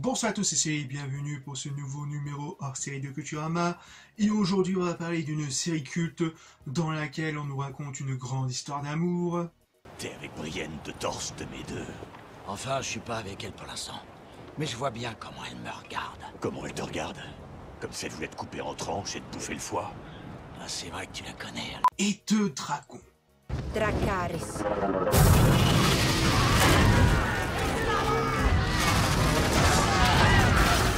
Bonsoir à tous, c'est bienvenue pour ce nouveau numéro hors série de Culturama. Et aujourd'hui, on va parler d'une série culte dans laquelle on nous raconte une grande histoire d'amour. T'es avec Brienne de torse de mes deux. Enfin, je suis pas avec elle pour l'instant. Mais je vois bien comment elle me regarde. Comment elle te regarde? Comme si elle voulait te couper en tranches et te bouffer le foie. Ah, c'est vrai que tu la connais. Et deux dragons. Dracarys.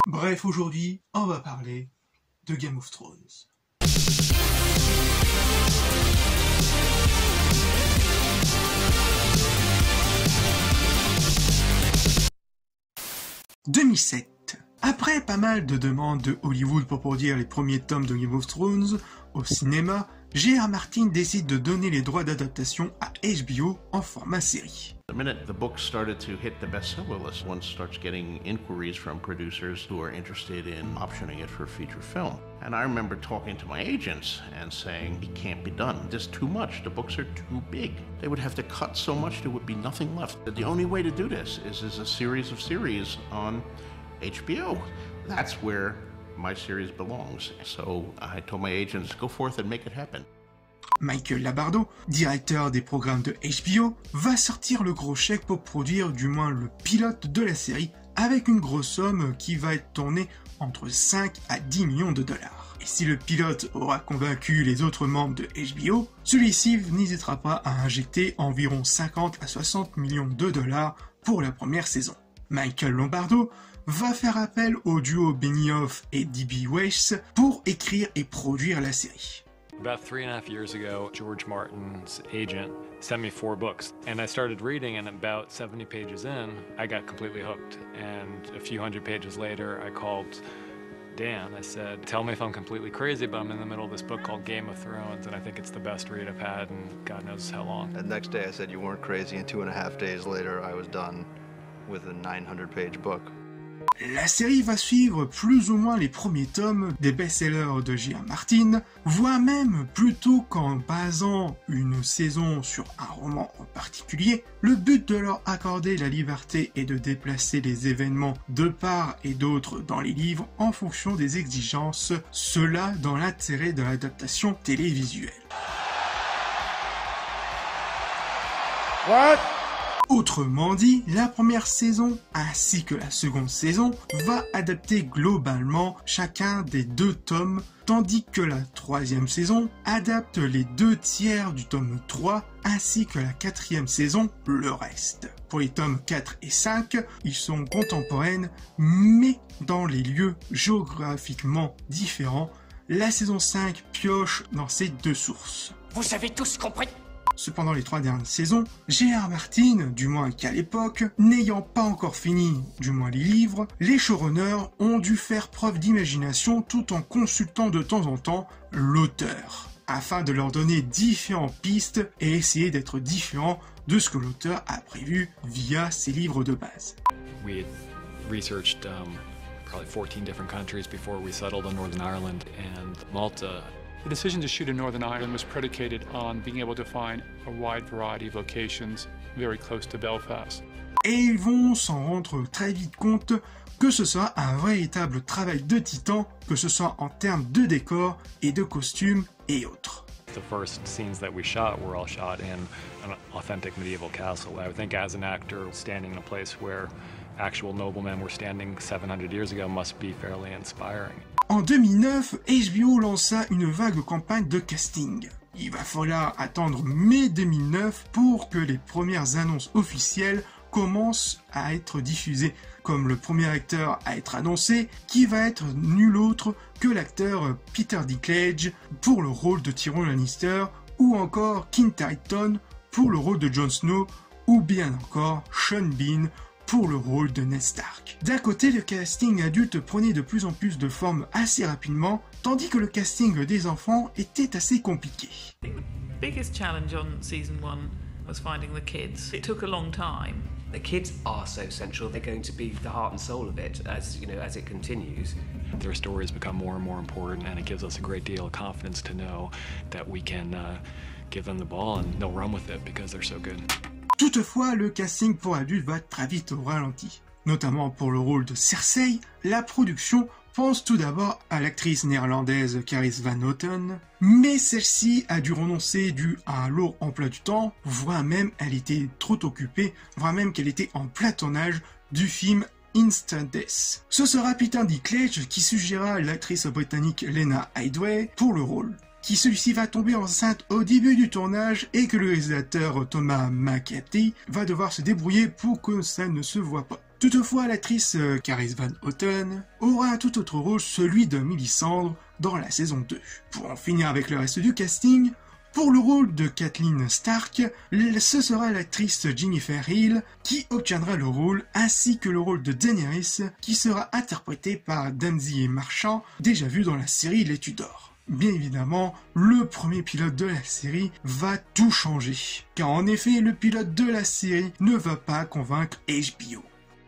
Bref, aujourd'hui, on va parler de Game of Thrones. « 2007. Après pas mal de demandes de Hollywood pour produire les premiers tomes de Game of Thrones au cinéma, J.R. Martin décide de donner les droits d'adaptation à HBO en format série. The minute the book started to hit the bestseller list, one starts getting inquiries from producers who are interested in optioning it for a feature film. And I remember talking to my agents and saying, it can't be done. There's too much. The books are too big. They would have to cut so much there would be nothing left. The only way to do this is a series of series on HBO. That's where my series belongs. So I told my agents, go forth and make it happen. Michael Labardo, directeur des programmes de HBO, va sortir le gros chèque pour produire du moins le pilote de la série avec une grosse somme qui va être tournée entre 5 à 10 millions de dollars. Et si le pilote aura convaincu les autres membres de HBO, celui-ci n'hésitera pas à injecter environ 50 à 60 millions de dollars pour la première saison. Michael Lombardo va faire appel au duo Benioff et D.B. Weiss pour écrire et produire la série. About 3.5 years ago, George Martin's agent sent me 4 books, and I started reading, and about 70 pages in, I got completely hooked. And a few hundred pages later, I called Dan. I said, tell me if I'm completely crazy, but I'm in the middle of this book called Game of Thrones, and I think it's the best read I've had in God knows how long. The next day I said you weren't crazy, and 2.5 days later, I was done with a 900-page book. La série va suivre plus ou moins les premiers tomes des best-sellers de J.R. Martin, voire même plutôt qu'en basant une saison sur un roman en particulier, le but de leur accorder la liberté est de déplacer les événements de part et d'autre dans les livres en fonction des exigences, cela dans l'intérêt de l'adaptation télévisuelle. What? Autrement dit, la première saison ainsi que la seconde saison va adapter globalement chacun des 2 tomes, tandis que la troisième saison adapte les 2 tiers du tome 3 ainsi que la 4e saison le reste. Pour les tomes 4 et 5, ils sont contemporaines mais dans les lieux géographiquement différents. La saison 5 pioche dans ces 2 sources. Vous avez tous compris? Cependant, les 3 dernières saisons, J.R. Martin, du moins qu'à l'époque, n'ayant pas encore fini, du moins les livres, les showrunners ont dû faire preuve d'imagination tout en consultant de temps en temps l'auteur, afin de leur donner différentes pistes et essayer d'être différents de ce que l'auteur a prévu via ses livres de base. We had researched probably 14 different countries before we settled on Northern Ireland and Malta. The decision to shoot in Northern Ireland was predicated on being able to find a wide variety of locations very close to Belfast. Et ils vont s'en rendre très vite compte que ce soit un véritable travail de titan, que ce soit en termes de décors et de costumes et autres. The first scenes that we shot were all shot in an authentic medieval castle. I would think as an actor standing in a place where actual noblemen were standing 700 years ago must be fairly inspiring. En 2009, HBO lança une vague campagne de casting. Il va falloir attendre mai 2009 pour que les premières annonces officielles commencent à être diffusées, comme le premier acteur à être annoncé, qui va être nul autre que l'acteur Peter Dinklage pour le rôle de Tyrion Lannister, ou encore Kit Harington pour le rôle de Jon Snow, ou bien encore Sean Bean pour le rôle de Ned Stark. D'un côté, le casting adulte prenait de plus en plus de forme assez rapidement, tandis que le casting des enfants était assez compliqué. The biggest challenge on season 1 was finding the kids. It took a long time. The kids are so central. They're going to be the heart and soul of it as it continues. Their stories become more and more important, and it gives us a great deal of confidence to know that we can give them the ball and they'll run with it because they're so good. Toutefois, le casting pour adultes va très vite au ralenti. notamment pour le rôle de Cersei, la production pense tout d'abord à l'actrice néerlandaise Caris Van Houten, mais celle-ci a dû renoncer dû à un lourd emploi du temps, voire même elle était trop occupée, voire même qu'elle était en plein tournage du film Instant Death. Ce sera Peter Dinklage qui suggéra l'actrice britannique Lena Headey pour le rôle, qui celui-ci va tomber enceinte au début du tournage et que le réalisateur Thomas McCarthy va devoir se débrouiller pour que ça ne se voit pas. Toutefois, l'actrice Caris Van Houten aura un tout autre rôle, celui de Mélisandre, dans la saison 2. Pour en finir avec le reste du casting, pour le rôle de Catelyn Stark, ce sera l'actrice Jennifer Hill qui obtiendra le rôle, ainsi que le rôle de Daenerys qui sera interprété par Damsy Marchand, déjà vu dans la série Les Tudors. Bien évidemment, le premier pilote de la série va tout changer, car en effet, le pilote de la série ne va pas convaincre HBO.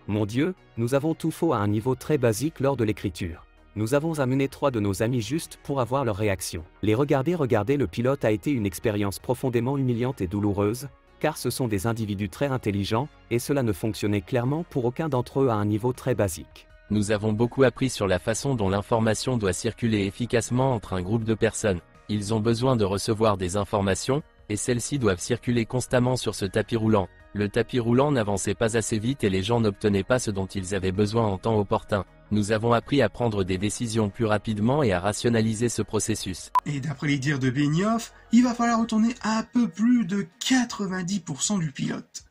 Mon Dieu, nous avons tout faux à un niveau très basique lors de l'écriture. Nous avons amené 3 de nos amis juste pour avoir leur réaction. Les regarder, le pilote a été une expérience profondément humiliante et douloureuse, car ce sont des individus très intelligents, et cela ne fonctionnait clairement pour aucun d'entre eux à un niveau très basique. Nous avons beaucoup appris sur la façon dont l'information doit circuler efficacement entre un groupe de personnes. Ils ont besoin de recevoir des informations, et celles-ci doivent circuler constamment sur ce tapis roulant. Le tapis roulant n'avançait pas assez vite et les gens n'obtenaient pas ce dont ils avaient besoin en temps opportun. Nous avons appris à prendre des décisions plus rapidement et à rationaliser ce processus. Et d'après les dires de Benioff, il va falloir retourner à un peu plus de 90% du pilote.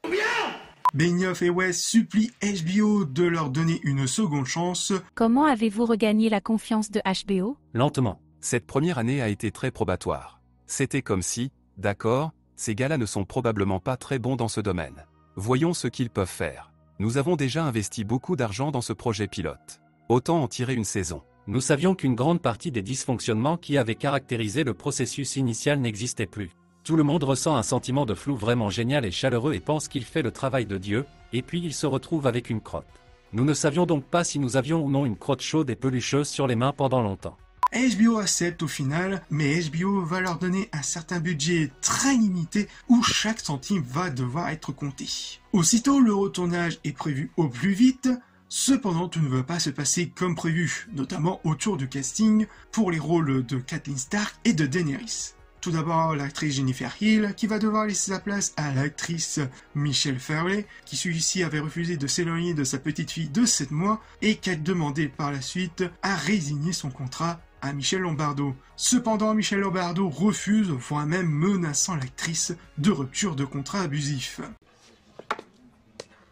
Benioff et Weiss supplient HBO de leur donner une seconde chance. Comment avez-vous regagné la confiance de HBO ? Lentement. Cette première année a été très probatoire. C'était comme si, d'accord, ces gars-là ne sont probablement pas très bons dans ce domaine. Voyons ce qu'ils peuvent faire. Nous avons déjà investi beaucoup d'argent dans ce projet pilote. Autant en tirer une saison. Nous savions qu'une grande partie des dysfonctionnements qui avaient caractérisé le processus initial n'existaient plus. Tout le monde ressent un sentiment de flou vraiment génial et chaleureux et pense qu'il fait le travail de Dieu, et puis il se retrouve avec une crotte. Nous ne savions donc pas si nous avions ou non une crotte chaude et pelucheuse sur les mains pendant longtemps. HBO accepte au final, mais HBO va leur donner un certain budget très limité où chaque centime va devoir être compté. Aussitôt, le retournage est prévu au plus vite, cependant tout ne va pas se passer comme prévu, notamment autour du casting pour les rôles de Catelyn Stark et de Daenerys. Tout d'abord, l'actrice Jennifer Hill, qui va devoir laisser sa place à l'actrice Michelle Fairley, qui celui-ci avait refusé de s'éloigner de sa petite fille de 7 mois et qui a demandé par la suite à résigner son contrat à Michel Lombardo. Cependant, Michel Lombardo refuse, voire même menaçant l'actrice de rupture de contrat abusif.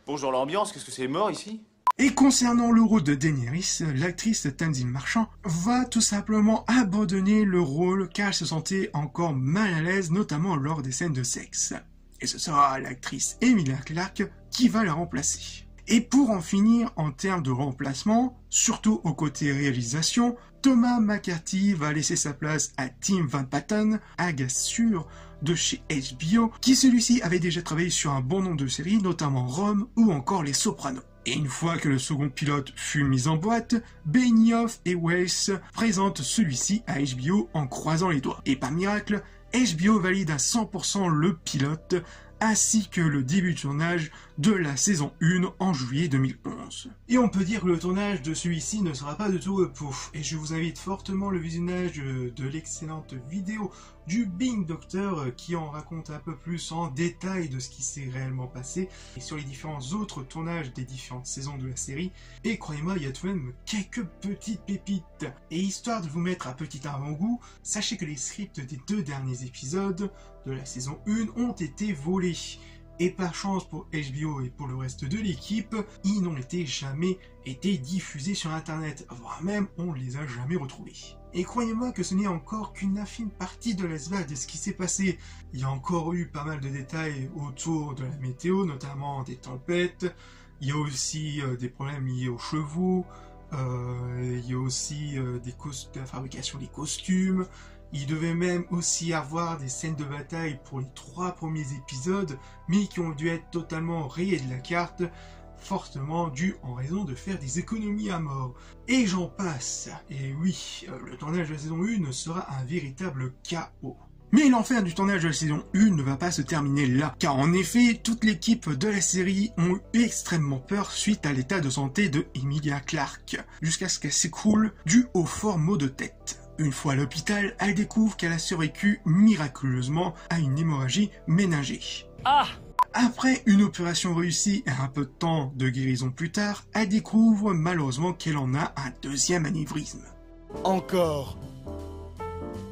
Bonjour l'ambiance, qu'est-ce que c'est mort ici ? Et concernant le rôle de Daenerys, l'actrice Tamzin Marchand va tout simplement abandonner le rôle car elle se sentait encore mal à l'aise, notamment lors des scènes de sexe. Et ce sera l'actrice Emilia Clarke qui va la remplacer. Et pour en finir en termes de remplacement, surtout au côté réalisation, Thomas McCarthy va laisser sa place à Tim Van Patten, un gars sûr de chez HBO, qui celui-ci avait déjà travaillé sur un bon nombre de séries, notamment Rome ou encore Les Sopranos. Et une fois que le second pilote fut mis en boîte, Benioff et Weiss présentent celui-ci à HBO en croisant les doigts. Et par miracle, HBO valide à 100% le pilote, ainsi que le début de tournage de la saison 1 en juillet 2011. Et on peut dire que le tournage de celui-ci ne sera pas du tout pouf, et je vous invite fortement le visionnage de l'excellente vidéo du Being Doctor qui en raconte un peu plus en détail de ce qui s'est réellement passé, et sur les différents autres tournages des différentes saisons de la série, et croyez-moi, il y a tout de même quelques petites pépites. Et histoire de vous mettre un petit avant-goût, sachez que les scripts des 2 derniers épisodes de la saison 1 ont été volés. Et par chance pour HBO et pour le reste de l'équipe, ils n'ont jamais été diffusés sur internet, voire même on les a jamais retrouvés. Et croyez-moi que ce n'est encore qu'une infime partie de l'iceberg de ce qui s'est passé. Il y a encore eu pas mal de détails autour de la météo, notamment des tempêtes, il y a aussi des problèmes liés aux chevaux, il y a aussi la fabrication des costumes. Il devait même aussi avoir des scènes de bataille pour les 3 premiers épisodes, mais qui ont dû être totalement rayées de la carte, fortement dû en raison de faire des économies à mort. Et j'en passe. Et oui, le tournage de la saison 1 sera un véritable chaos. Mais l'enfer du tournage de la saison 1 ne va pas se terminer là, car en effet, toute l'équipe de la série ont eu extrêmement peur suite à l'état de santé de Emilia Clarke, jusqu'à ce qu'elle s'écroule dû aux forts maux de tête. Une fois à l'hôpital, elle découvre qu'elle a survécu miraculeusement à une hémorragie méningée. Après une opération réussie et un peu de temps de guérison plus tard, elle découvre malheureusement qu'elle en a un deuxième anévrisme. Encore.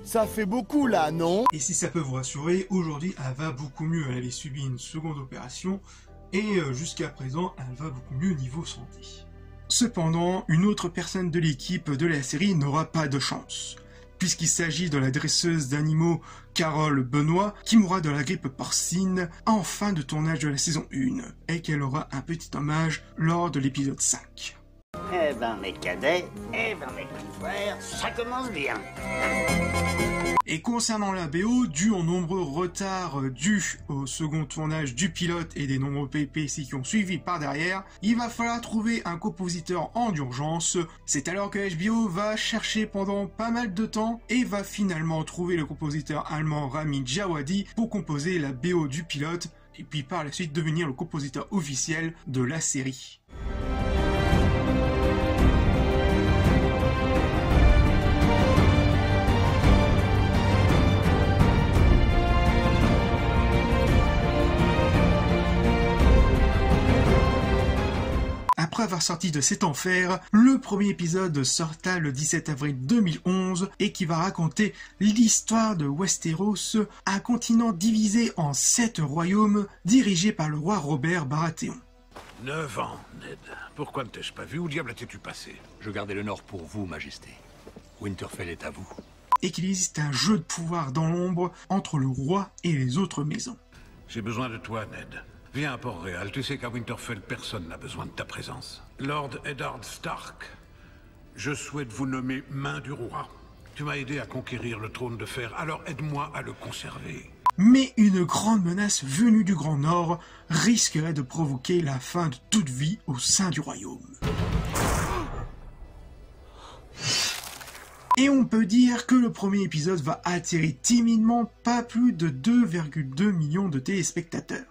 Ça fait beaucoup là, non? Et si ça peut vous rassurer, aujourd'hui elle va beaucoup mieux. Elle avait subi une seconde opération et jusqu'à présent elle va beaucoup mieux niveau santé. Cependant, une autre personne de l'équipe de la série n'aura pas de chance, puisqu'il s'agit de la dresseuse d'animaux Carole Benoît, qui mourra de la grippe porcine en fin de tournage de la saison 1, et qu'elle aura un petit hommage lors de l'épisode 5. Eh ben mes cadets, eh ben mes petits frères, ça commence bien. Et concernant la BO, dû aux nombreux retards dus au second tournage du pilote et des nombreux péripéties qui ont suivi par derrière, il va falloir trouver un compositeur en urgence. C'est alors que HBO va chercher pendant pas mal de temps et va finalement trouver le compositeur allemand Rami Djawadi pour composer la BO du pilote et puis par la suite devenir le compositeur officiel de la série. Après avoir sorti de cet enfer, le premier épisode sorta le 17 avril 2011 et qui va raconter l'histoire de Westeros, un continent divisé en 7 royaumes dirigés par le roi Robert Baratheon. 9 ans, Ned. Pourquoi ne t'ai-je pas vu? Où diable t'es-tu passé? Je gardais le nord pour vous, Majesté. Winterfell est à vous. Et qu'il existe un jeu de pouvoir dans l'ombre entre le roi et les autres maisons. J'ai besoin de toi, Ned. Viens à Port-Réal, tu sais qu'à Winterfell, personne n'a besoin de ta présence. Lord Eddard Stark, je souhaite vous nommer main du roi. Tu m'as aidé à conquérir le trône de fer, alors aide-moi à le conserver. Mais une grande menace venue du Grand Nord risquerait de provoquer la fin de toute vie au sein du royaume. Et on peut dire que le premier épisode va attirer timidement pas plus de 2,2 millions de téléspectateurs.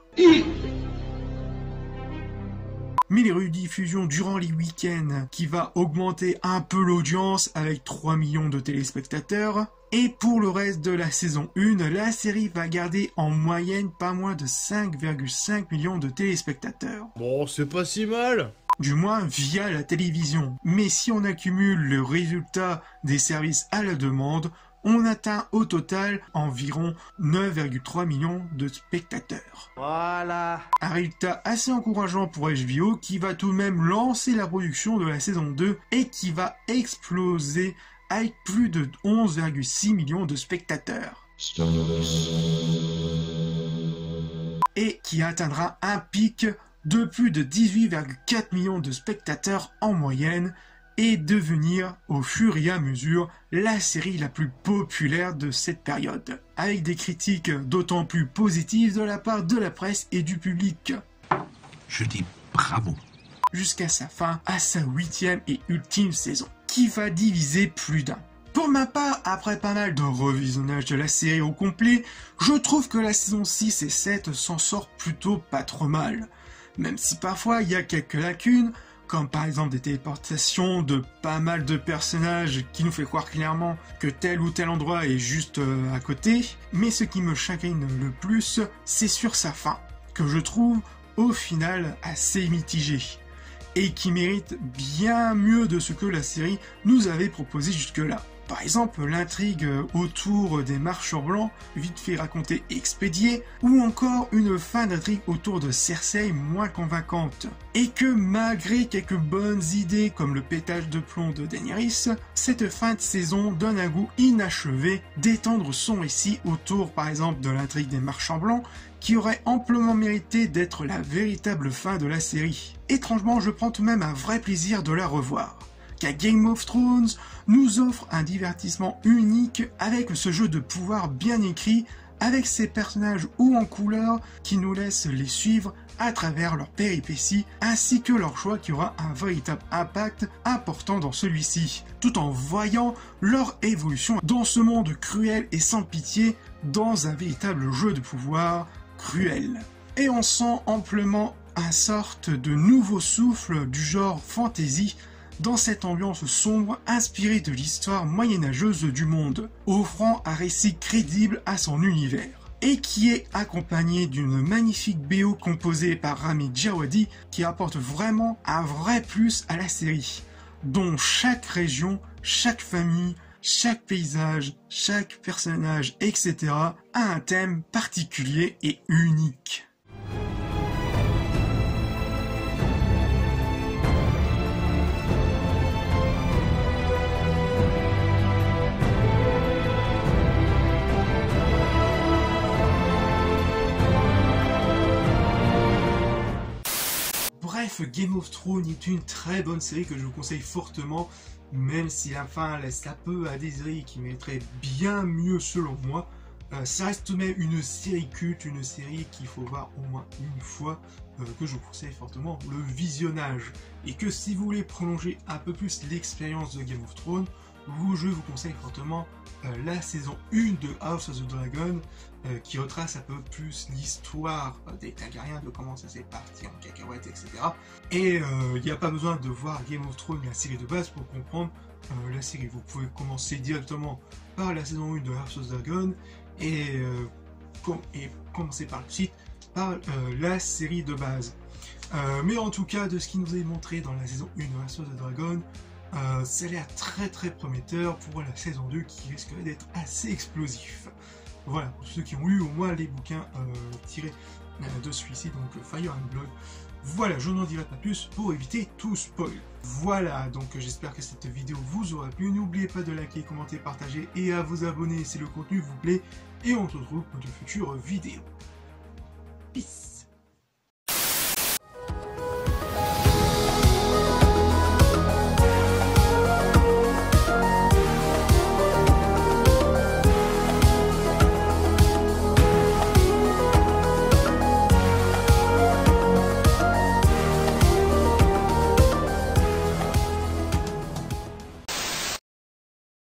Mais les rediffusions durant les week-ends qui va augmenter un peu l'audience avec 3 millions de téléspectateurs. Et pour le reste de la saison 1, la série va garder en moyenne pas moins de 5,5 millions de téléspectateurs. Bon, c'est pas si mal. Du moins via la télévision. Mais si on accumule le résultat des services à la demande, on atteint au total environ 9,3 millions de spectateurs. Voilà. Un résultat assez encourageant pour HBO qui va tout de même lancer la production de la saison 2 et qui va exploser avec plus de 11,6 millions de spectateurs. Et qui atteindra un pic de plus de 18,4 millions de spectateurs en moyenne et devenir au fur et à mesure la série la plus populaire de cette période, avec des critiques d'autant plus positives de la part de la presse et du public. Je dis bravo. Jusqu'à sa fin, à sa 8e et ultime saison, qui va diviser plus d'un. Pour ma part, après pas mal de revisionnage de la série au complet, je trouve que la saison 6 et 7 s'en sort plutôt pas trop mal. Même si parfois il y a quelques lacunes, comme par exemple des téléportations de pas mal de personnages qui nous fait croire clairement que tel ou tel endroit est juste à côté. Mais ce qui me chagrine le plus, c'est sur sa fin, que je trouve au final assez mitigée, et qui mérite bien mieux de ce que la série nous avait proposé jusque-là. Par exemple, l'intrigue autour des marcheurs blancs, vite fait racontée et expédiée, ou encore une fin d'intrigue autour de Cersei moins convaincante. Et que malgré quelques bonnes idées comme le pétage de plomb de Daenerys, cette fin de saison donne un goût inachevé d'étendre son récit autour par exemple de l'intrigue des marchands blancs, qui aurait amplement mérité d'être la véritable fin de la série. Étrangement, je prends tout de même un vrai plaisir de la revoir, car Game of Thrones nous offre un divertissement unique avec ce jeu de pouvoir bien écrit, avec ces personnages ou en couleur qui nous laissent les suivre à travers leurs péripéties ainsi que leur choix qui aura un véritable impact important dans celui-ci, tout en voyant leur évolution dans ce monde cruel et sans pitié dans un véritable jeu de pouvoir cruel. Et on sent amplement un sorte de nouveau souffle du genre fantasy dans cette ambiance sombre inspirée de l'histoire moyenâgeuse du monde, offrant un récit crédible à son univers, et qui est accompagné d'une magnifique BO composée par Rami Djawadi qui apporte vraiment un vrai plus à la série, dont chaque région, chaque famille, chaque paysage, chaque personnage, etc. a un thème particulier et unique. Bref, Game of Thrones est une très bonne série que je vous conseille fortement, même si la fin laisse un peu à désirer, qui mériterait bien mieux selon moi. Ça reste tout de même une série culte, une série qu'il faut voir au moins une fois, que je vous conseille fortement le visionnage. Et que si vous voulez prolonger un peu plus l'expérience de Game of Thrones, je vous conseille fortement la saison 1 de House of the Dragon, qui retrace un peu plus l'histoire des Targaryens, de comment ça s'est parti en cacahuète, etc. Et il n'y a pas besoin de voir Game of Thrones, la série de base, pour comprendre la série. Vous pouvez commencer directement par la saison 1 de House of the Dragon et commencer par le site, par la série de base. Mais en tout cas, de ce qui nous est montré dans la saison 1 de House of the Dragon, ça a l'air très très prometteur pour la saison 2 qui risque d'être assez explosif. Voilà, pour ceux qui ont lu au moins les bouquins tirés de celui-ci, donc Fire and Blood. Voilà, je n'en dirai pas plus pour éviter tout spoil. Voilà, donc j'espère que cette vidéo vous aura plu. N'oubliez pas de liker, commenter, partager et à vous abonner si le contenu vous plaît. Et on se retrouve pour de futures vidéos. Peace.